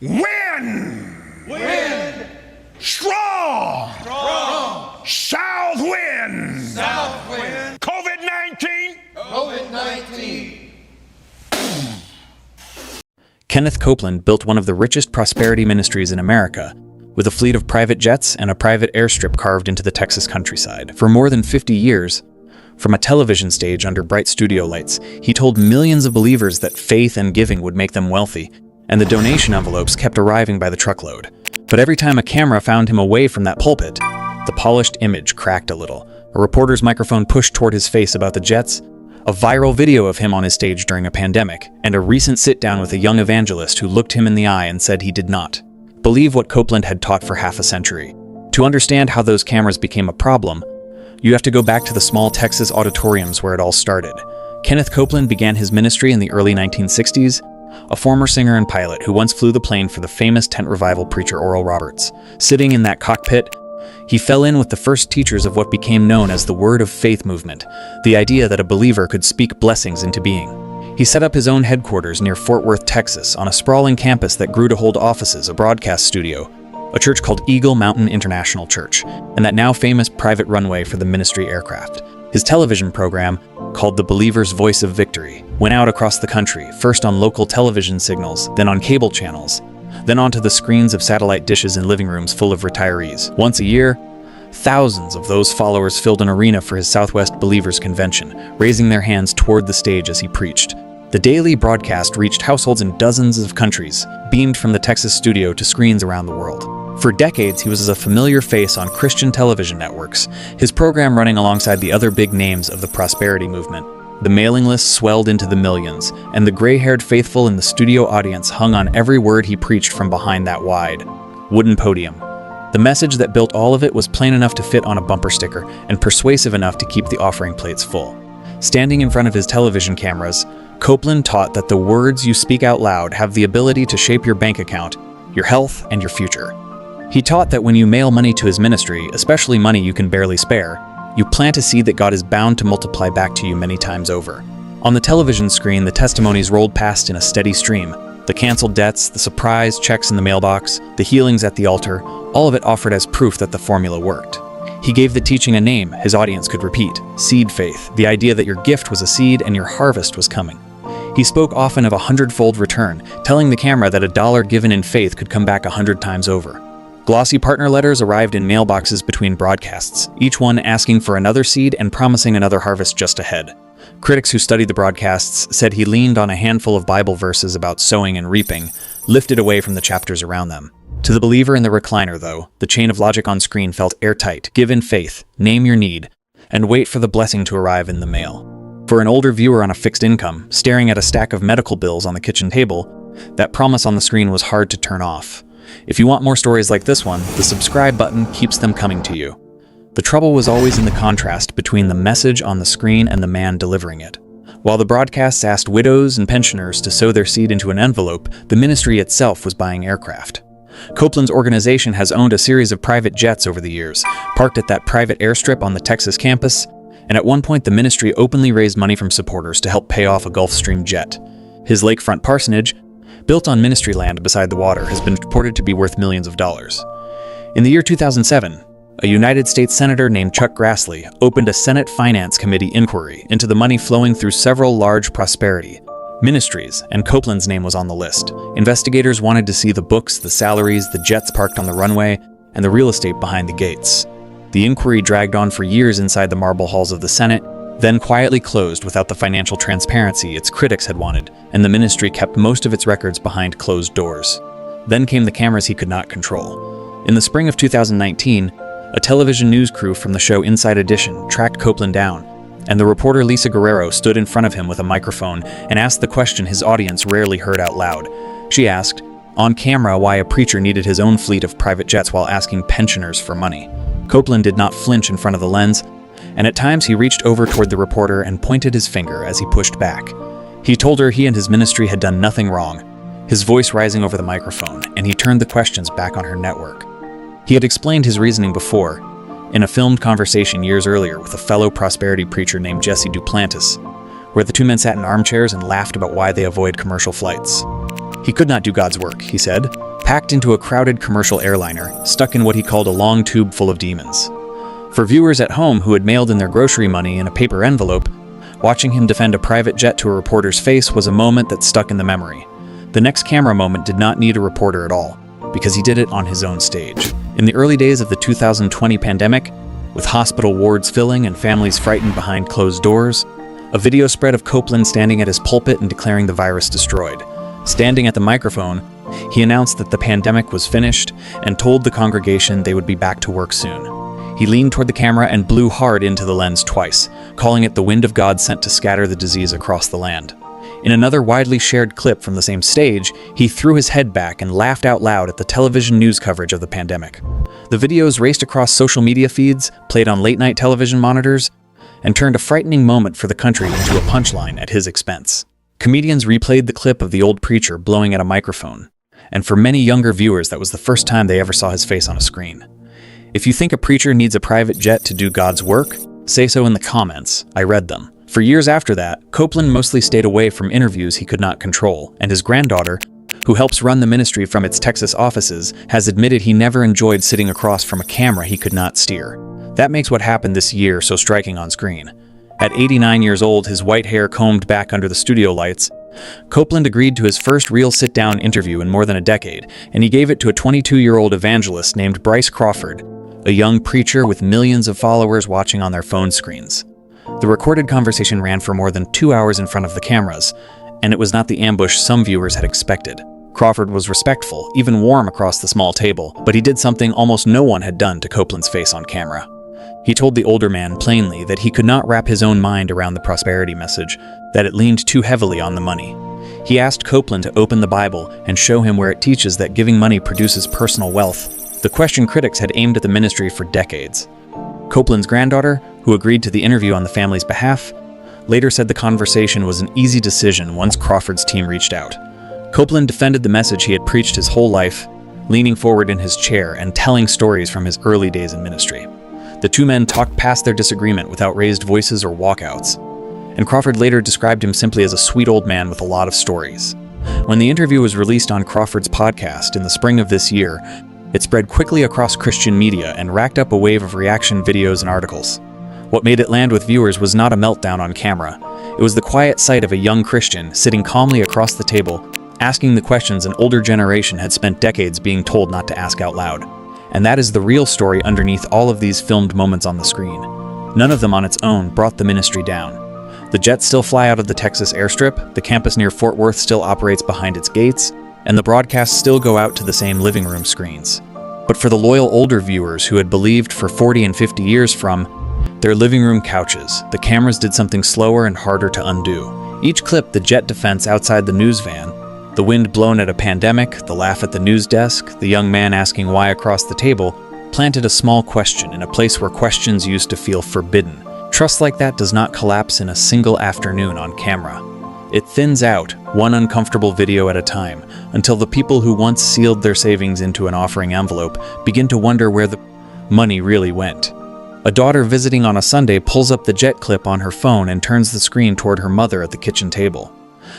Wind! Wind! Strong! Strong! South wind! South wind! COVID-19! COVID-19! Kenneth Copeland built one of the richest prosperity ministries in America, with a fleet of private jets and a private airstrip carved into the Texas countryside. For more than 50 years, from a television stage under bright studio lights, he told millions of believers that faith and giving would make them wealthy, and the donation envelopes kept arriving by the truckload. But every time a camera found him away from that pulpit, the polished image cracked a little. A reporter's microphone pushed toward his face about the jets, a viral video of him on his stage during a pandemic, and a recent sit-down with a young evangelist who looked him in the eye and said he did not believe what Copeland had taught for half a century. To understand how those cameras became a problem, you have to go back to the small Texas auditoriums where it all started. Kenneth Copeland began his ministry in the early 1960s, a former singer and pilot who once flew the plane for the famous tent revival preacher Oral Roberts. Sitting in that cockpit, he fell in with the first teachers of what became known as the Word of Faith movement, the idea that a believer could speak blessings into being. He set up his own headquarters near Fort Worth, Texas, on a sprawling campus that grew to hold offices, a broadcast studio, a church called Eagle Mountain International Church, and that now famous private runway for the ministry aircraft. His television program, called The Believer's Voice of Victory, went out across the country, first on local television signals, then on cable channels, then onto the screens of satellite dishes in living rooms full of retirees. Once a year, thousands of those followers filled an arena for his Southwest Believers Convention, raising their hands toward the stage as he preached. The daily broadcast reached households in dozens of countries, beamed from the Texas studio to screens around the world. For decades, he was a familiar face on Christian television networks, his program running alongside the other big names of the prosperity movement. The mailing list swelled into the millions, and the gray-haired faithful in the studio audience hung on every word he preached from behind that wide, wooden podium. The message that built all of it was plain enough to fit on a bumper sticker and persuasive enough to keep the offering plates full. Standing in front of his television cameras, Copeland taught that the words you speak out loud have the ability to shape your bank account, your health, and your future. He taught that when you mail money to his ministry, especially money you can barely spare, you plant a seed that God is bound to multiply back to you many times over. On the television screen, the testimonies rolled past in a steady stream. The canceled debts, the surprise checks in the mailbox, the healings at the altar, all of it offered as proof that the formula worked. He gave the teaching a name his audience could repeat: seed faith, the idea that your gift was a seed and your harvest was coming. He spoke often of a 100-fold return, telling the camera that $1 given in faith could come back 100 times over. Glossy partner letters arrived in mailboxes between broadcasts, each one asking for another seed and promising another harvest just ahead. Critics who studied the broadcasts said he leaned on a handful of Bible verses about sowing and reaping, lifted away from the chapters around them. To the believer in the recliner, though, the chain of logic on screen felt airtight: give in faith, name your need, and wait for the blessing to arrive in the mail. For an older viewer on a fixed income, staring at a stack of medical bills on the kitchen table, that promise on the screen was hard to turn off. If you want more stories like this one, the subscribe button keeps them coming to you. The trouble was always in the contrast between the message on the screen and the man delivering it. While the broadcasts asked widows and pensioners to sow their seed into an envelope, the ministry itself was buying aircraft. Copeland's organization has owned a series of private jets over the years, parked at that private airstrip on the Texas campus, and at one point the ministry openly raised money from supporters to help pay off a Gulfstream jet. His lakefront parsonage, built on ministry land beside the water, has been reported to be worth millions of dollars. In the year 2007, a United States Senator named Chuck Grassley opened a Senate Finance Committee inquiry into the money flowing through several large prosperity ministries, and Copeland's name was on the list. Investigators wanted to see the books, the salaries, the jets parked on the runway, and the real estate behind the gates. The inquiry dragged on for years inside the marble halls of the Senate, then quietly closed without the financial transparency its critics had wanted, and the ministry kept most of its records behind closed doors. Then came the cameras he could not control. In the spring of 2019, a television news crew from the show Inside Edition tracked Copeland down, and the reporter Lisa Guerrero stood in front of him with a microphone and asked the question his audience rarely heard out loud. She asked, on camera, why a preacher needed his own fleet of private jets while asking pensioners for money. Copeland did not flinch in front of the lens, and at times he reached over toward the reporter and pointed his finger as he pushed back. He told her he and his ministry had done nothing wrong, his voice rising over the microphone, and he turned the questions back on her network. He had explained his reasoning before, in a filmed conversation years earlier with a fellow prosperity preacher named Jesse Duplantis, where the two men sat in armchairs and laughed about why they avoid commercial flights. He could not do God's work, he said, packed into a crowded commercial airliner, stuck in what he called a long tube full of demons. For viewers at home who had mailed in their grocery money in a paper envelope, watching him defend a private jet to a reporter's face was a moment that stuck in the memory. The next camera moment did not need a reporter at all, because he did it on his own stage. In the early days of the 2020 pandemic, with hospital wards filling and families frightened behind closed doors, a video spread of Copeland standing at his pulpit and declaring the virus destroyed. Standing at the microphone, he announced that the pandemic was finished and told the congregation they would be back to work soon. He leaned toward the camera and blew hard into the lens twice, calling it the wind of God sent to scatter the disease across the land. In another widely shared clip from the same stage, he threw his head back and laughed out loud at the television news coverage of the pandemic. The videos raced across social media feeds, played on late-night television monitors, and turned a frightening moment for the country into a punchline at his expense. Comedians replayed the clip of the old preacher blowing at a microphone, and for many younger viewers, that was the first time they ever saw his face on a screen. If you think a preacher needs a private jet to do God's work, say so in the comments. I read them. For years after that, Copeland mostly stayed away from interviews he could not control, and his granddaughter, who helps run the ministry from its Texas offices, has admitted he never enjoyed sitting across from a camera he could not steer. That makes what happened this year so striking on screen. At 89 years old, his white hair combed back under the studio lights, Copeland agreed to his first real sit-down interview in more than a decade, and he gave it to a 22-year-old evangelist named Bryce Crawford, a young preacher with millions of followers watching on their phone screens. The recorded conversation ran for more than 2 hours in front of the cameras, and it was not the ambush some viewers had expected. Crawford was respectful, even warm across the small table, but he did something almost no one had done to Copeland's face on camera. He told the older man plainly that he could not wrap his own mind around the prosperity message, that it leaned too heavily on the money. He asked Copeland to open the Bible and show him where it teaches that giving money produces personal wealth, the question critics had aimed at the ministry for decades. Copeland's granddaughter, who agreed to the interview on the family's behalf, later said the conversation was an easy decision once Crawford's team reached out. Copeland defended the message he had preached his whole life, leaning forward in his chair and telling stories from his early days in ministry. The two men talked past their disagreement without raised voices or walkouts, and Crawford later described him simply as a sweet old man with a lot of stories. When the interview was released on Crawford's podcast in the spring of this year, it spread quickly across Christian media and racked up a wave of reaction videos and articles. What made it land with viewers was not a meltdown on camera. It was the quiet sight of a young Christian sitting calmly across the table, asking the questions an older generation had spent decades being told not to ask out loud. And that is the real story underneath all of these filmed moments on the screen. None of them on its own brought the ministry down. The jets still fly out of the Texas airstrip, the campus near Fort Worth still operates behind its gates, and the broadcasts still go out to the same living room screens. But for the loyal older viewers who had believed for 40 and 50 years from their living room couches, the cameras did something slower and harder to undo. Each clip, the jet defense outside the news van, the wind blown at a pandemic, the laugh at the news desk, the young man asking why across the table, planted a small question in a place where questions used to feel forbidden. Trust like that does not collapse in a single afternoon on camera. It thins out, one uncomfortable video at a time, until the people who once sealed their savings into an offering envelope begin to wonder where the money really went. A daughter visiting on a Sunday pulls up the jet clip on her phone and turns the screen toward her mother at the kitchen table.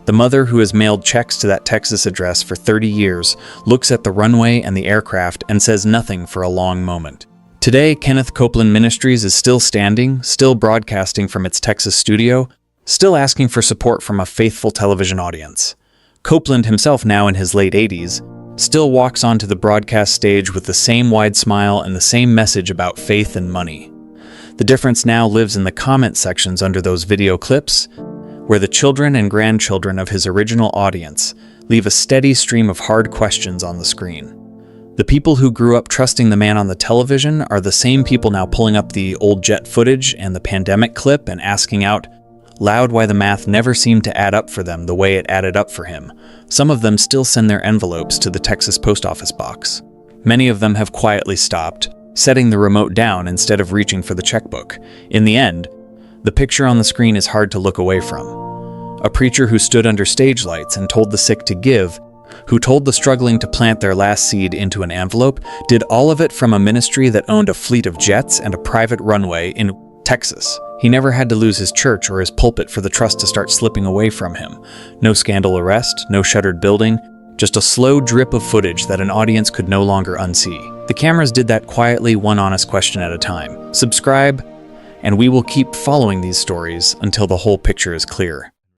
The mother, who has mailed checks to that Texas address for 30 years, looks at the runway and the aircraft and says nothing for a long moment. Today, Kenneth Copeland Ministries is still standing, still broadcasting from its Texas studio, still asking for support from a faithful television audience. Copeland, himself now in his late 80s, still walks onto the broadcast stage with the same wide smile and the same message about faith and money. The difference now lives in the comment sections under those video clips, where the children and grandchildren of his original audience leave a steady stream of hard questions on the screen. The people who grew up trusting the man on the television are the same people now pulling up the old jet footage and the pandemic clip and asking out loud why the math never seemed to add up for them the way it added up for him. Some of them still send their envelopes to the Texas post office box. Many of them have quietly stopped, setting the remote down instead of reaching for the checkbook. In the end, the picture on the screen is hard to look away from. A preacher who stood under stage lights and told the sick to give, who told the struggling to plant their last seed into an envelope, did all of it from a ministry that owned a fleet of jets and a private runway in Texas. He never had to lose his church or his pulpit for the trust to start slipping away from him. No scandal arrest, no shuttered building, just a slow drip of footage that an audience could no longer unsee. The cameras did that quietly, one honest question at a time. Subscribe, and we will keep following these stories until the whole picture is clear.